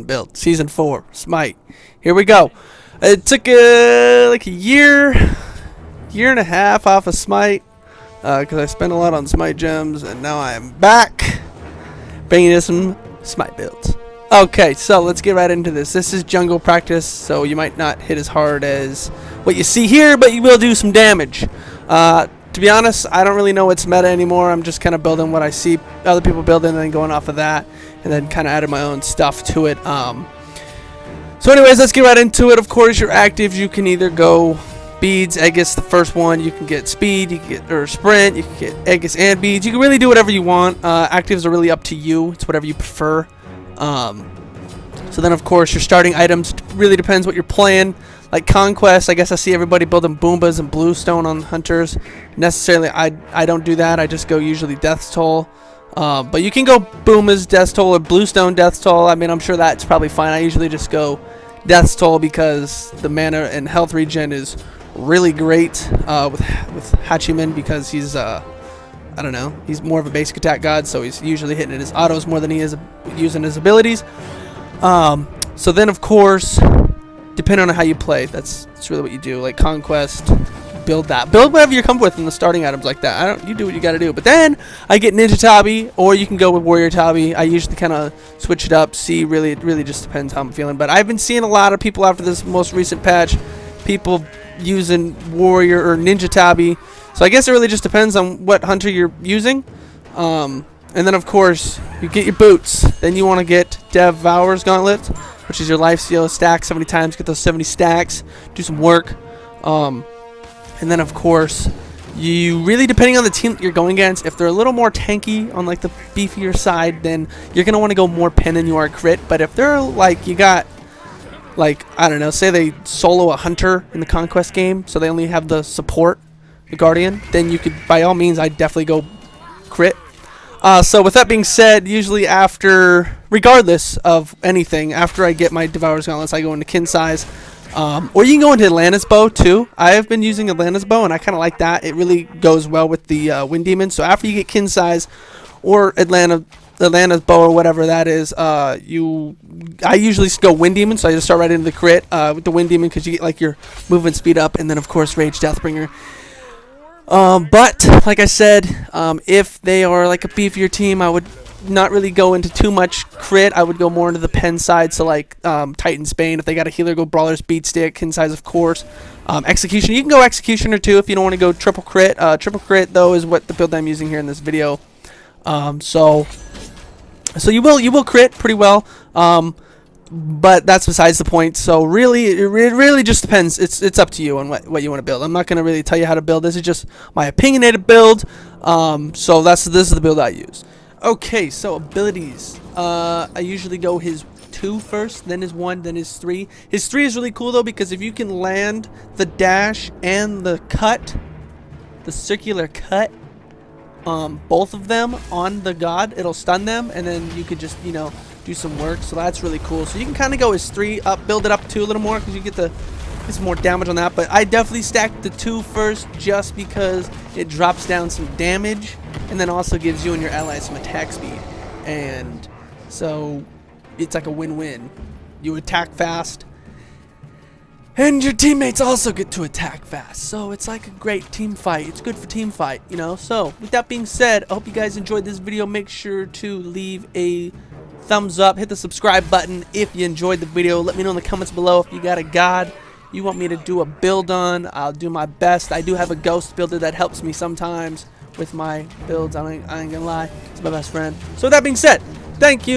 build. Season 4, Smite. Here we go. It took like a year and a half off of Smite because I spent a lot on Smite gems, and now I am back bringing you some Smite builds. Okay, so let's get right into this. This is jungle practice, so you might not hit as hard as what you see here, but you will do some damage. To be honest, I don't really know what's meta anymore. I'm just kind of building what I see other people building and then going off of that, and then kind of adding my own stuff to it. So anyways, let's get right into it. Of course, your actives, you can either go beads, Aegis, the first one. You can get speed, you can get or sprint, you can get Aegis and beads. You can really do whatever you want. Actives are really up to you. It's whatever you prefer. So then, of course, your starting items really depends what you're playing. Like Conquest, I guess I see everybody building Boombas and Bluestone on Hunters. Necessarily, I don't do that. I just go usually Death's Toll. But you can go Boombas, Death's Toll, or Bluestone, Death's Toll. I mean, I'm sure that's probably fine. I usually just go Death's Toll because the mana and health regen is really great with Hachiman, because he's I don't know, he's more of a basic attack god, so he's usually hitting his autos more than he is using his abilities. So then, of course, depending on how you play, that's really what you do. Like Conquest, build whatever you're comfortable with in the starting items like that. You do what you gotta do. But then I get Ninja Tabi, or you can go with Warrior Tabi. I usually kind of switch it up. It really just depends how I'm feeling. But I've been seeing a lot of people after this most recent patch, people using Warrior or Ninja Tabi. So I guess it really just depends on what hunter you're using. And then, of course, you get your boots. Then you want to get Devourer's Gauntlet, which is your life steal. Stack 70 times. Get those 70 stacks. Do some work. And then, of course, you really, depending on the team that you're going against, if they're a little more tanky on like the beefier side, then you're going to want to go more pen than you are crit. But if they're like, you got, like, I don't know, say they solo a hunter in the Conquest game, so they only have the support, the Guardian, then you could, by all means, I'd definitely go crit. So with that being said, usually regardless of anything, after I get my Devourer's Gauntlets, I go into Kin Size. Or you can go into Atlanta's Bow too. I have been using Atlanta's Bow, and I kind of like that. It really goes well with the Wind Demon. So after you get Kin Size or Atlanta's Bow or whatever that is, I usually go Wind Demon, so I just start right into the crit with the Wind Demon, because you get like your movement speed up, and then of course Rage Deathbringer. But like I said, if they are like a beefier team, I would not really go into too much crit. I would go more into the pen side, so like Titan's Bane. If they got a healer, go Brawler's Beatstick. Kin Size, of course. Execution, you can go Executioner too if you don't want to go triple crit. Triple crit though is what the build I'm using here in this video. So you will crit pretty well. But that's besides the point. So really, it really just depends. It's up to you on what you want to build. I'm not going to really tell you how to build. This is just my opinionated build. So this is the build I use. Okay, so abilities. I usually go his 2 first, then his 1, then his 3. His 3 is really cool though, because if you can land the dash and the cut, the circular cut, both of them on the god, it'll stun them, and then you could just, do some work. So that's really cool. So you can kind of go his 3 up, build it up 2 a little more, because you get some more damage on that. But I definitely stacked the 2 first, just because it drops down some damage, and then also gives you and your allies some attack speed. And so it's like a win-win. You attack fast, and your teammates also get to attack fast. So it's like a great team fight. It's good for team fight, So with that being said, I hope you guys enjoyed this video. Make sure to leave a thumbs up, hit the subscribe button if you enjoyed the video. Let me know in the comments below if you got a god you want me to do a build on. I'll do my best. I do have a ghost builder that helps me sometimes with my builds. I ain't gonna lie, it's my best friend. So with that being said, thank you.